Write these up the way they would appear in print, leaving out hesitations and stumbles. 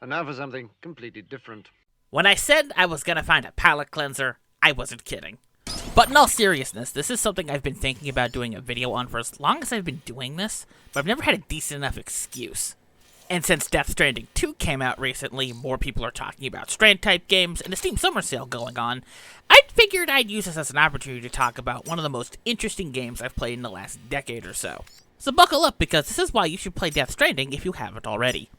And now for something completely different. When I said I was gonna find a palate cleanser, I wasn't kidding. But in all seriousness, this is something I've been thinking about doing a video on for as long as I've been doing this, but I've never had a decent enough excuse. And since Death Stranding 2 came out recently, more people are talking about Strand-type games, and a Steam Summer Sale going on, I figured I'd use this as an opportunity to talk about one of the most interesting games I've played in the last decade or so. So buckle up, because this is why you should play Death Stranding if you haven't already.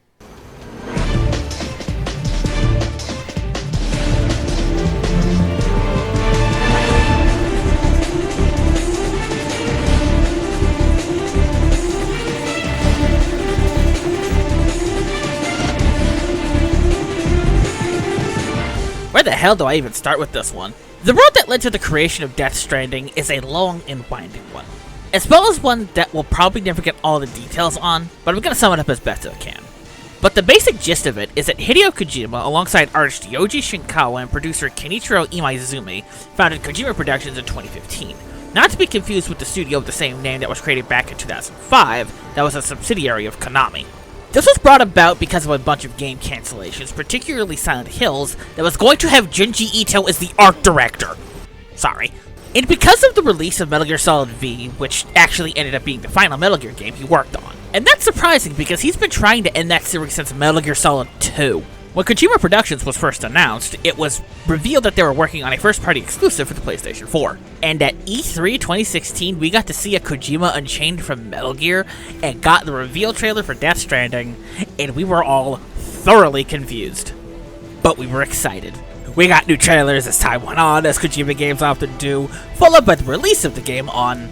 Where the hell do I even start with this one? The road that led to the creation of Death Stranding is a long and winding one, as well as one that we'll probably never get all the details on, but I'm gonna sum it up as best as I can. But the basic gist of it is that Hideo Kojima, alongside artist Yoji Shinkawa and producer Kenichiro Imaizumi, founded Kojima Productions in 2015. Not to be confused with the studio of the same name that was created back in 2005, that was a subsidiary of Konami. This was brought about because of a bunch of game cancellations, particularly Silent Hills, that was going to have Junji Ito as the art director. Sorry. And because of the release of Metal Gear Solid V, which actually ended up being the final Metal Gear game he worked on. And that's surprising because he's been trying to end that series since Metal Gear Solid 2. When Kojima Productions was first announced, it was revealed that they were working on a first-party exclusive for the PlayStation 4. And at E3 2016, we got to see a Kojima Unchained from Metal Gear, and got the reveal trailer for Death Stranding, and we were all thoroughly confused. But we were excited. We got new trailers as time went on, as Kojima games often do, followed by the release of the game on...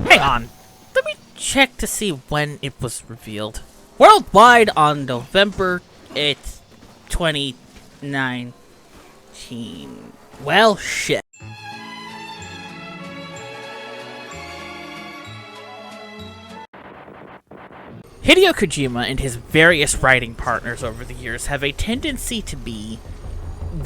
Hang on, let me check to see when it was revealed. Worldwide on November 8th. 2019. Well, shit. Hideo Kojima and his various writing partners over the years have a tendency to be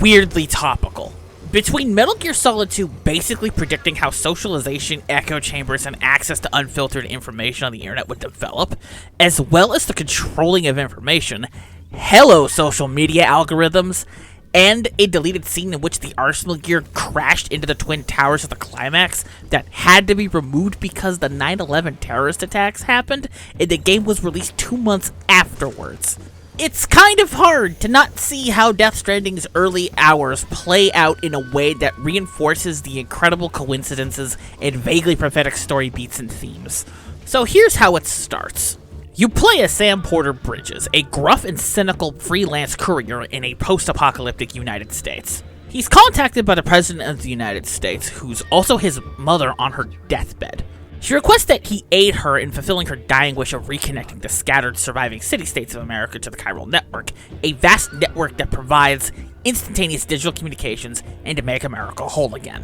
weirdly topical. Between Metal Gear Solid 2 basically predicting how socialization, echo chambers, and access to unfiltered information on the internet would develop, as well as the controlling of information, hello social media algorithms, and a deleted scene in which the Arsenal gear crashed into the Twin Towers at the climax that had to be removed because the 9/11 terrorist attacks happened, and the game was released 2 months afterwards. It's kind of hard to not see how Death Stranding's early hours play out in a way that reinforces the incredible coincidences and vaguely prophetic story beats and themes. So here's how it starts. You play as Sam Porter Bridges, a gruff and cynical freelance courier in a post-apocalyptic United States. He's contacted by the President of the United States, who's also his mother on her deathbed. She requests that he aid her in fulfilling her dying wish of reconnecting the scattered surviving city-states of America to the chiral network, a vast network that provides instantaneous digital communications and to make America whole again.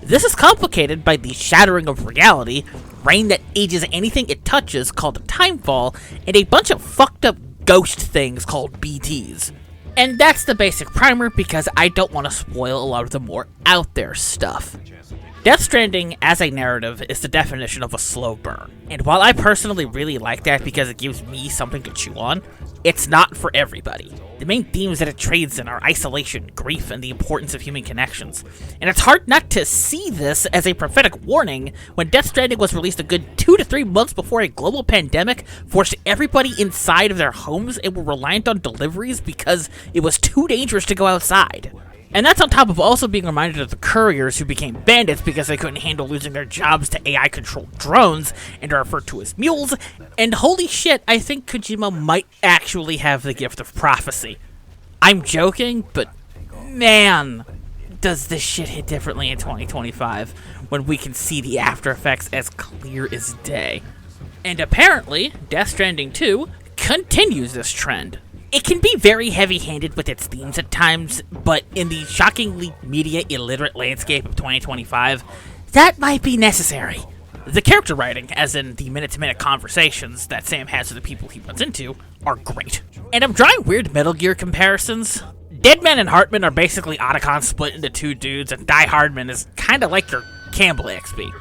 This is complicated by the shattering of reality, rain that ages anything it touches called a timefall, and a bunch of fucked up ghost things called BTs. And that's the basic primer because I don't want to spoil a lot of the more out there stuff. Death Stranding as a narrative is the definition of a slow burn, and while I personally really like that because it gives me something to chew on, it's not for everybody. The main themes that it trades in are isolation, grief, and the importance of human connections. And it's hard not to see this as a prophetic warning when Death Stranding was released a good 2 to 3 months before a global pandemic forced everybody inside of their homes and were reliant on deliveries because it was too dangerous to go outside. And that's on top of also being reminded of the couriers who became bandits because they couldn't handle losing their jobs to AI-controlled drones and are referred to as mules. And holy shit, I think Kojima might actually have the gift of prophecy. I'm joking, but man, does this shit hit differently in 2025 when we can see the after effects as clear as day. And apparently, Death Stranding 2 continues this trend. It can be very heavy-handed with its themes at times, but in the shockingly media-illiterate landscape of 2025, that might be necessary. The character writing, as in the minute-to-minute conversations that Sam has with the people he runs into, are great. And I'm drawing weird Metal Gear comparisons. Deadman and Hartman are basically Otacon split into two dudes, and Die Hardman is kinda like your Campbell XP.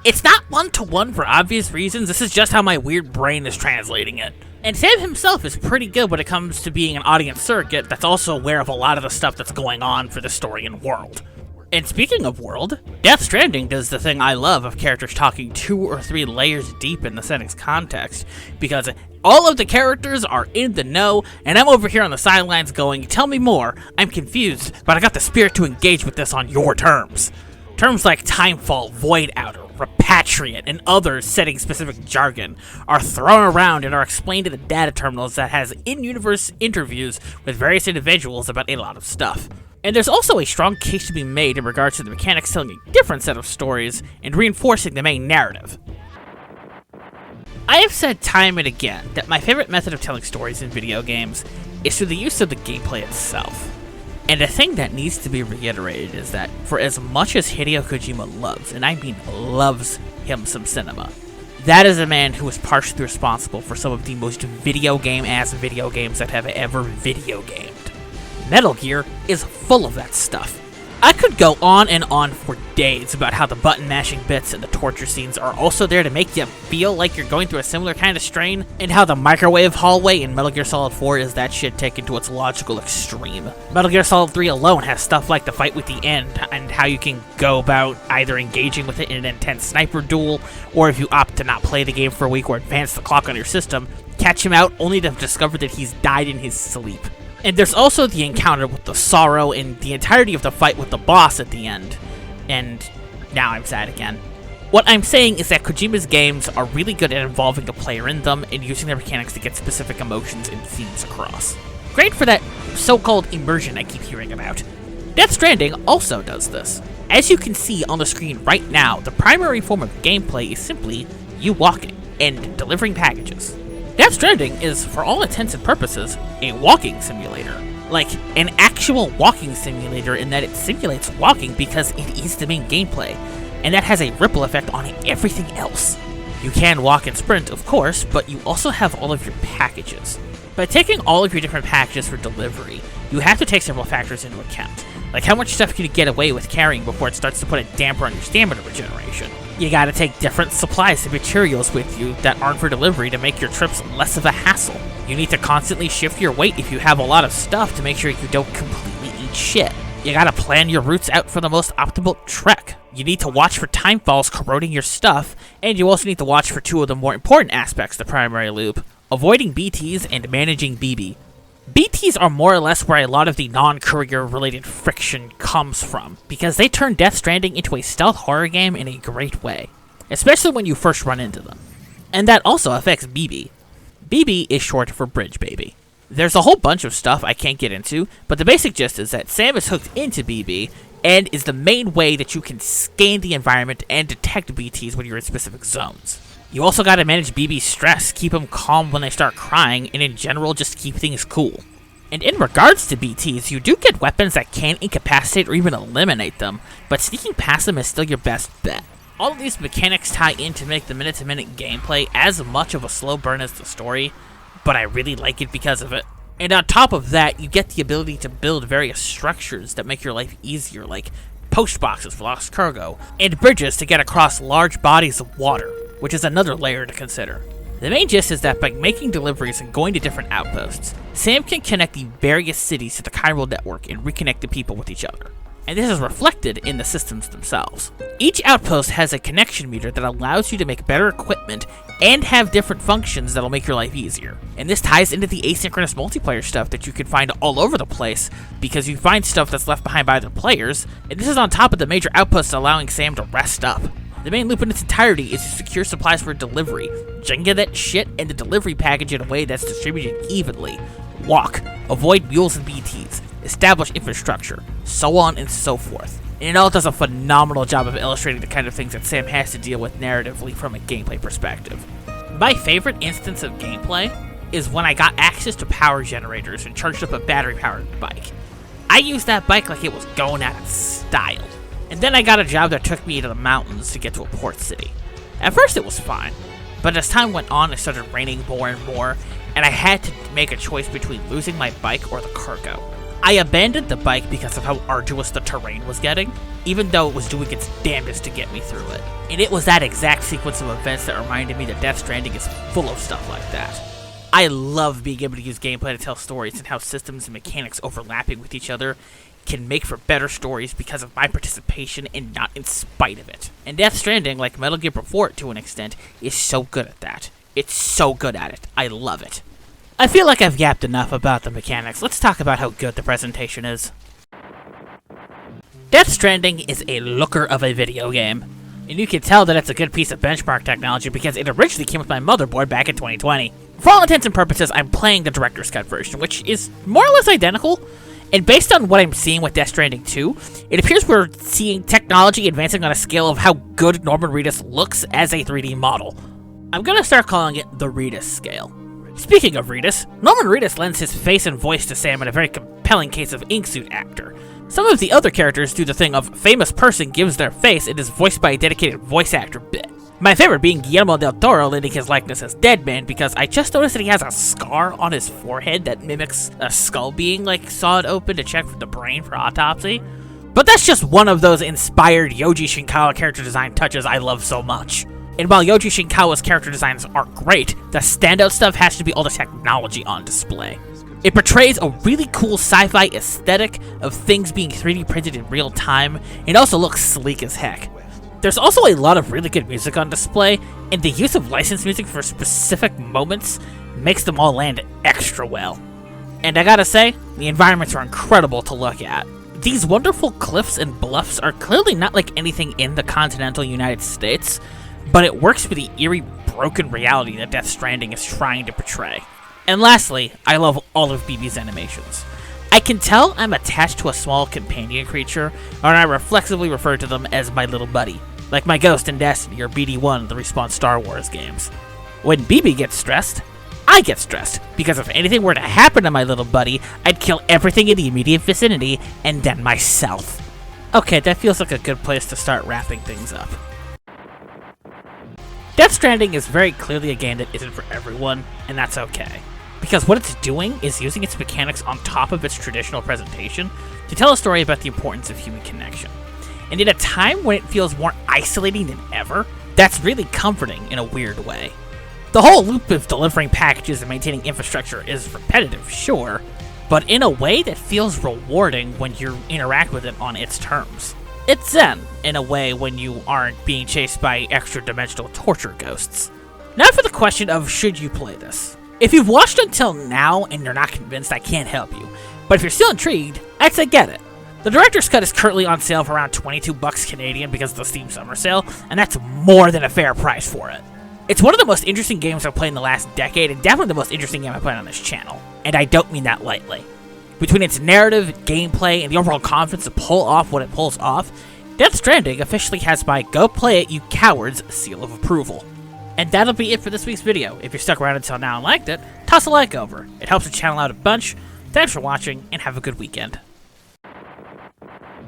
It's not one-to-one for obvious reasons, this is just how my weird brain is translating it. And Sam himself is pretty good when it comes to being an audience surrogate that's also aware of a lot of the stuff that's going on for the story and world. And speaking of world, Death Stranding does the thing I love of characters talking 2 or 3 layers deep in the setting's context, because all of the characters are in the know, and I'm over here on the sidelines going, tell me more, I'm confused, but I got the spirit to engage with this on your terms. Terms like Timefall, Void Outer, Repatriate, and other setting-specific jargon are thrown around and are explained in the data terminals that has in-universe interviews with various individuals about a lot of stuff. And there's also a strong case to be made in regards to the mechanics telling a different set of stories and reinforcing the main narrative. I have said time and again that my favorite method of telling stories in video games is through the use of the gameplay itself. And the thing that needs to be reiterated is that for as much as Hideo Kojima loves, and I mean loves him some cinema, that is a man who is partially responsible for some of the most video game-ass video games that have ever video gamed. Metal Gear is full of that stuff. I could go on and on for days about how the button-mashing bits and the torture scenes are also there to make you feel like you're going through a similar kind of strain, and how the microwave hallway in Metal Gear Solid 4 is that shit taken to its logical extreme. Metal Gear Solid 3 alone has stuff like the fight with the End, and how you can go about either engaging with it in an intense sniper duel, or if you opt to not play the game for a week or advance the clock on your system, catch him out only to discover that he's died in his sleep. And there's also the encounter with the sorrow and the entirety of the fight with the boss at the end. And now I'm sad again. What I'm saying is that Kojima's games are really good at involving the player in them and using their mechanics to get specific emotions and themes across. Great for that so-called immersion I keep hearing about. Death Stranding also does this. As you can see on the screen right now, the primary form of gameplay is simply you walking and delivering packages. Death Stranding is, for all intents and purposes, a walking simulator. Like, an actual walking simulator in that it simulates walking because it is the main gameplay, and that has a ripple effect on everything else. You can walk and sprint, of course, but you also have all of your packages. By taking all of your different packages for delivery, you have to take several factors into account, like how much stuff can you get away with carrying before it starts to put a damper on your stamina regeneration. You gotta take different supplies and materials with you that aren't for delivery to make your trips less of a hassle. You need to constantly shift your weight if you have a lot of stuff to make sure you don't completely eat shit. You gotta plan your routes out for the most optimal trek. You need to watch for time falls corroding your stuff, and you also need to watch for 2 of the more important aspects of the primary loop: avoiding BTs and managing BB. BTs are more or less where a lot of the non-courier related friction comes from, because they turn Death Stranding into a stealth horror game in a great way, especially when you first run into them. And that also affects BB. BB is short for Bridge Baby. There's a whole bunch of stuff I can't get into, but the basic gist is that Sam is hooked into BB, and is the main way that you can scan the environment and detect BTs when you're in specific zones. You also gotta manage BB's stress, keep them calm when they start crying, and in general just keep things cool. And in regards to BTs, you do get weapons that can incapacitate or even eliminate them, but sneaking past them is still your best bet. All of these mechanics tie in to make the minute-to-minute gameplay as much of a slow burn as the story, but I really like it because of it. And on top of that, you get the ability to build various structures that make your life easier, like post boxes for lost cargo, and bridges to get across large bodies of water, which is another layer to consider. The main gist is that by making deliveries and going to different outposts, Sam can connect the various cities to the chiral network and reconnect the people with each other. And this is reflected in the systems themselves. Each outpost has a connection meter that allows you to make better equipment and have different functions that'll make your life easier. And this ties into the asynchronous multiplayer stuff that you can find all over the place, because you find stuff that's left behind by other players, and this is on top of the major outposts allowing Sam to rest up. The main loop in its entirety is to secure supplies for delivery, Jenga that shit and the delivery package in a way that's distributed evenly, walk, avoid mules and BTs, establish infrastructure, so on and so forth. And it all does a phenomenal job of illustrating the kind of things that Sam has to deal with narratively from a gameplay perspective. My favorite instance of gameplay is when I got access to power generators and charged up a battery-powered bike. I used that bike like it was going out of style. And then I got a job that took me to the mountains to get to a port city. At first it was fine, but as time went on it started raining more and more, and I had to make a choice between losing my bike or the cargo. I abandoned the bike because of how arduous the terrain was getting, even though it was doing its damnedest to get me through it. And it was that exact sequence of events that reminded me that Death Stranding is full of stuff like that. I love being able to use gameplay to tell stories and how systems and mechanics overlapping with each other can make for better stories because of my participation and not in spite of it. And Death Stranding, like Metal Gear before it to an extent, is so good at that. It's so good at it. I love it. I feel like I've yapped enough about the mechanics. Let's talk about how good the presentation is. Death Stranding is a looker of a video game. And you can tell that it's a good piece of benchmark technology because it originally came with my motherboard back in 2020. For all intents and purposes, I'm playing the Director's Cut version, which is more or less identical. And based on what I'm seeing with Death Stranding 2, it appears we're seeing technology advancing on a scale of how good Norman Reedus looks as a 3D model. I'm gonna start calling it the Reedus scale. Speaking of Reedus, Norman Reedus lends his face and voice to Sam in a very compelling case of inksuit actor. Some of the other characters do the thing of famous person gives their face and is voiced by a dedicated voice actor bit. My favorite being Guillermo del Toro lending his likeness as Deadman because I just noticed that he has a scar on his forehead that mimics a skull being sawed open to check for the brain for autopsy. But that's just one of those inspired Yoji Shinkawa character design touches I love so much. And while Yoji Shinkawa's character designs are great, the standout stuff has to be all the technology on display. It portrays a really cool sci-fi aesthetic of things being 3D printed in real time, and also looks sleek as heck. There's also a lot of really good music on display, and the use of licensed music for specific moments makes them all land extra well. And I gotta say, the environments are incredible to look at. These wonderful cliffs and bluffs are clearly not like anything in the continental United States, but it works with the eerie, broken reality that Death Stranding is trying to portray. And lastly, I love all of BB's animations. I can tell I'm attached to a small companion creature, and I reflexively refer to them as my little buddy, like my Ghost in Destiny or BD-1 in the Respawn Star Wars games. When BB gets stressed, I get stressed, because if anything were to happen to my little buddy, I'd kill everything in the immediate vicinity, and then myself. Okay, that feels like a good place to start wrapping things up. Death Stranding is very clearly a game that isn't for everyone, and that's okay. Because what it's doing is using its mechanics on top of its traditional presentation to tell a story about the importance of human connection. And in a time when it feels more isolating than ever, that's really comforting in a weird way. The whole loop of delivering packages and maintaining infrastructure is repetitive, sure, but in a way that feels rewarding when you interact with it on its terms. It's zen, in a way, when you aren't being chased by extra-dimensional torture ghosts. Now for the question of should you play this? If you've watched until now and you're not convinced, I can't help you. But if you're still intrigued, I'd say get it. The Director's Cut is currently on sale for around $22 Canadian because of the Steam Summer Sale, and that's more than a fair price for it. It's one of the most interesting games I've played in the last decade, and definitely the most interesting game I've played on this channel. And I don't mean that lightly. Between its narrative, gameplay, and the overall confidence to pull off what it pulls off, Death Stranding officially has my Go Play It You Cowards seal of approval. And that'll be it for this week's video. If you're stuck around until now and liked it, toss a like over. It helps the channel out a bunch. Thanks for watching, and have a good weekend.